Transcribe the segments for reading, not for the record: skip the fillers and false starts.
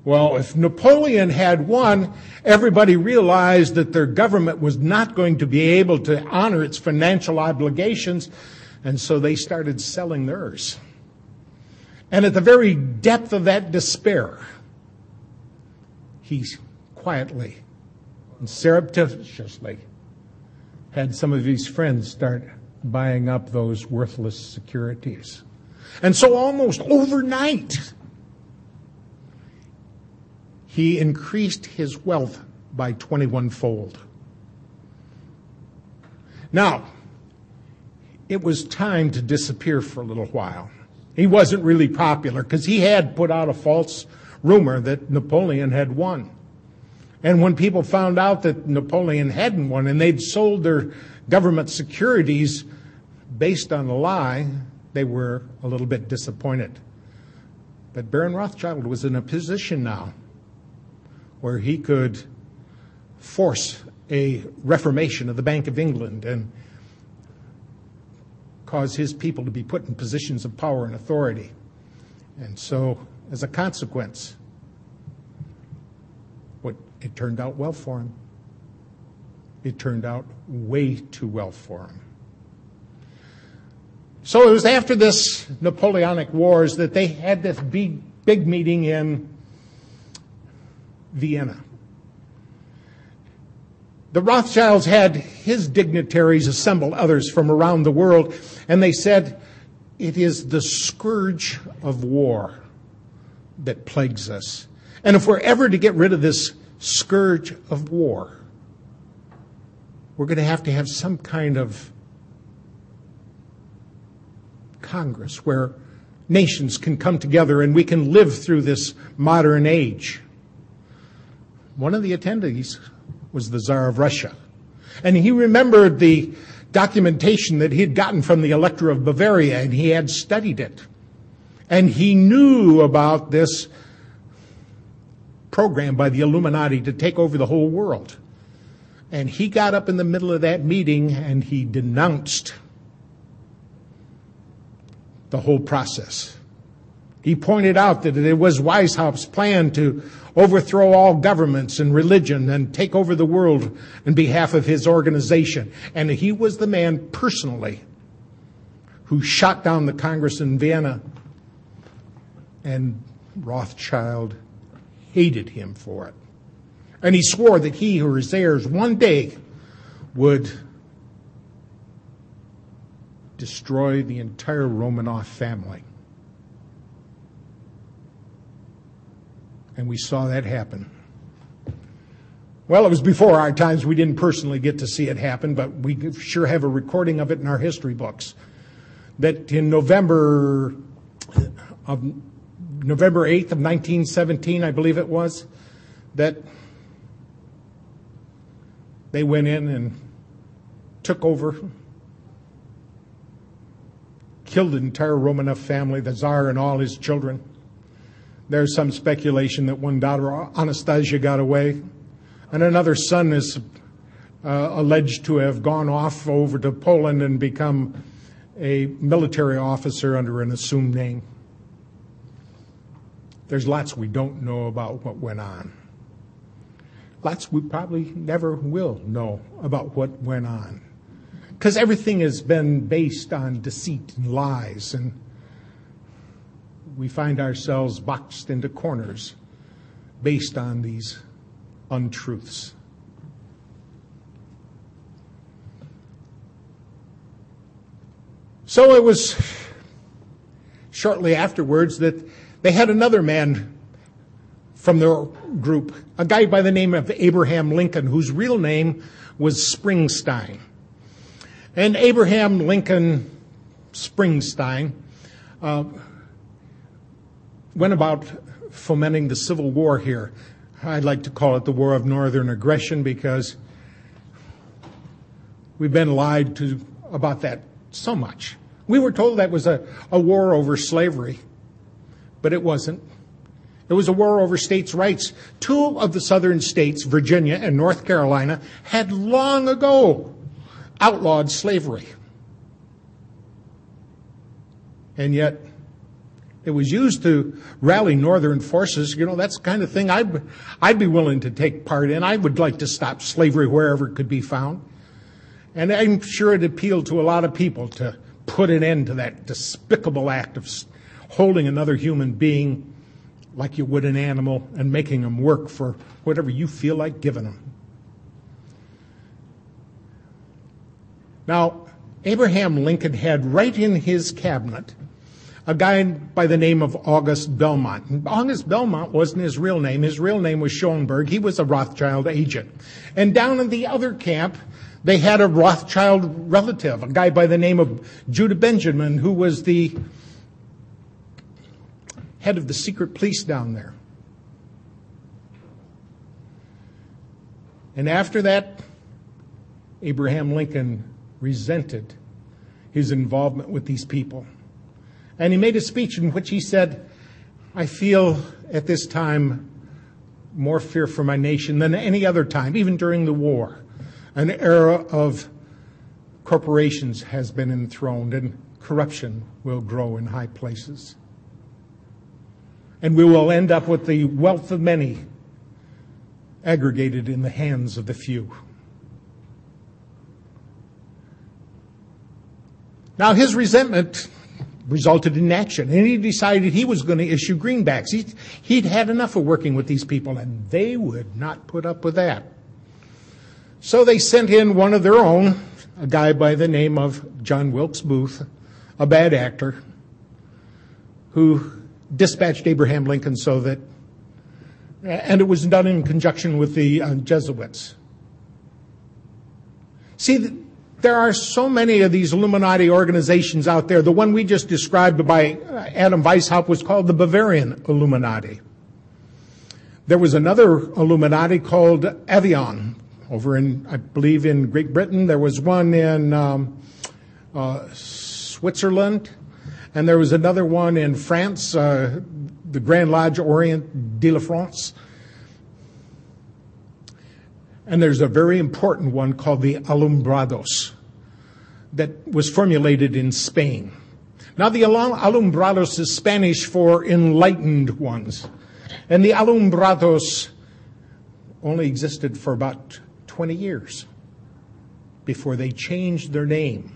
Well, if Napoleon had won, everybody realized that their government was not going to be able to honor its financial obligations, and so they started selling theirs. And at the very depth of that despair, he quietly and surreptitiously had some of his friends start buying up those worthless securities. And so almost overnight, he increased his wealth by 21-fold. Now, it was time to disappear for a little while. He wasn't really popular because he had put out a false rumor that Napoleon had won. And when people found out that Napoleon hadn't won and they'd sold their government securities based on a lie, they were a little bit disappointed. But Baron Rothschild was in a position now where he could force a reformation of the Bank of England and cause his people to be put in positions of power and authority. And so, as a consequence, it turned out well for him. It turned out way too well for him. So it was after this Napoleonic Wars that they had this big meeting in Vienna. The Rothschilds had his dignitaries assemble others from around the world, and they said, it is the scourge of war that plagues us. And if we're ever to get rid of this scourge of war, we're going to have some kind of Congress where nations can come together and we can live through this modern age. One of the attendees was the Tsar of Russia. And he remembered the documentation that he had gotten from the Elector of Bavaria, and he had studied it. And he knew about this program by the Illuminati to take over the whole world. And he got up in the middle of that meeting and he denounced the whole process. He pointed out that it was Weishaupt's plan to overthrow all governments and religion and take over the world on behalf of his organization. And he was the man personally who shot down the Congress in Vienna. And Rothschild hated him for it. And he swore that he or his heirs one day would destroy the entire Romanov family. And we saw that happen. Well, it was before our times. We didn't personally get to see it happen, but we sure have a recording of it in our history books. That in November 8th of 1917, I believe it was, that they went in and took over, killed the entire Romanov family, the Tsar and all his children. There's some speculation that one daughter, Anastasia, got away, and another son is alleged to have gone off over to Poland and become a military officer under an assumed name. There's lots we don't know about what went on. Lots we probably never will know about what went on. Because everything has been based on deceit and lies, and we find ourselves boxed into corners based on these untruths. So it was shortly afterwards that they had another man from their group, a guy by the name of Abraham Lincoln, whose real name was Springsteen. And Abraham Lincoln Springsteen went about fomenting the Civil War here. I'd like to call it the War of Northern Aggression because we've been lied to about that so much. We were told that was a war over slavery, but it wasn't. It was a war over states' rights. Two of the southern states, Virginia and North Carolina, had long ago outlawed slavery. And yet, It was used to rally northern forces. That's the kind of thing I'd be willing to take part in. I would like to stop slavery wherever it could be found. And I'm sure it appealed to a lot of people to put an end to that despicable act of holding another human being like you would an animal and making them work for whatever you feel like giving them. Now, Abraham Lincoln had right in his cabinet a guy by the name of August Belmont. And August Belmont wasn't his real name. His real name was Schoenberg. He was a Rothschild agent. And down in the other camp, they had a Rothschild relative, a guy by the name of Judah Benjamin, who was the head of the secret police down there. And after that, Abraham Lincoln resented his involvement with these people. And he made a speech in which he said, I feel at this time more fear for my nation than any other time, even during the war. An era of corporations has been enthroned and corruption will grow in high places. And we will end up with the wealth of many aggregated in the hands of the few. Now, his resentment resulted in action, and he decided he was going to issue greenbacks. He'd had enough of working with these people, and they would not put up with that. So they sent in one of their own, a guy by the name of John Wilkes Booth, a bad actor, who dispatched Abraham Lincoln and it was done in conjunction with the Jesuits. See, there are so many of these Illuminati organizations out there. The one we just described by Adam Weishaupt was called the Bavarian Illuminati. There was another Illuminati called Avion over in, I believe, in Great Britain. There was one in Switzerland. And there was another one in France, the Grand Lodge Orient de la France. And there's a very important one called the Alumbrados that was formulated in Spain. Now, the Alumbrados is Spanish for enlightened ones. And the Alumbrados only existed for about 20 years before they changed their name.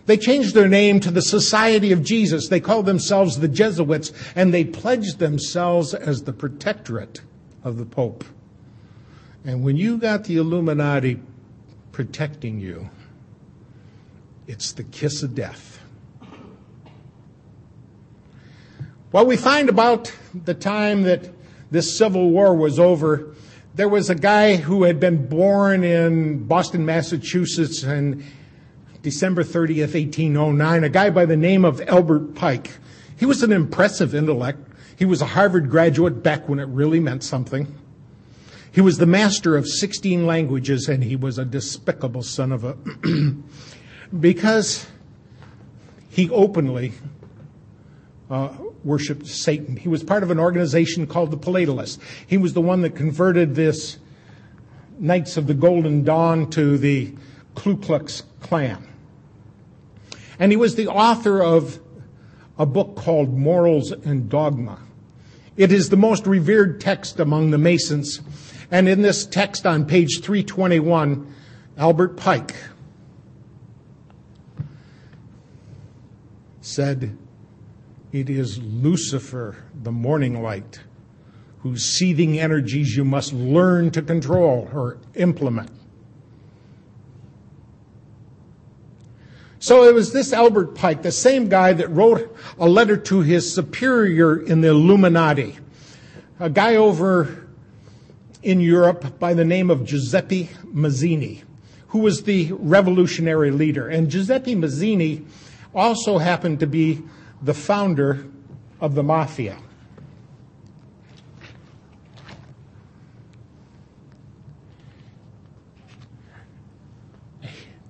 They changed their name to the Society of Jesus. They called themselves the Jesuits, and they pledged themselves as the protectorate of the Pope. And when you got the Illuminati protecting you, it's the kiss of death. Well, we find about the time that this Civil War was over, there was a guy who had been born in Boston, Massachusetts, on December 30th, 1809, a guy by the name of Albert Pike. He was an impressive intellect. He was a Harvard graduate back when it really meant something. He was the master of 16 languages, and he was a despicable son of a... because he openly worshipped Satan. He was part of an organization called the Palatalists. He was the one that converted this Knights of the Golden Dawn to the Ku Klux Klan. And he was the author of a book called Morals and Dogma. It is the most revered text among the Masons. And in this text on page 321, Albert Pike said, "It is Lucifer, the morning light, whose seething energies you must learn to control or implement." So it was this Albert Pike, the same guy that wrote a letter to his superior in the Illuminati, a guy over in Europe by the name of Giuseppe Mazzini, who was the revolutionary leader. And Giuseppe Mazzini also happened to be the founder of the mafia.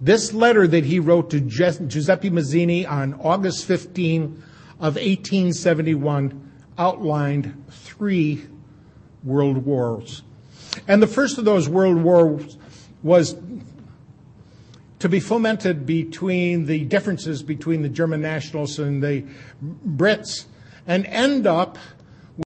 This letter that he wrote to Giuseppe Mazzini on August 15 of 1871 outlined 3 world wars. And the first of those world wars was to be fomented between the differences between the German nationalists and the Brits and end up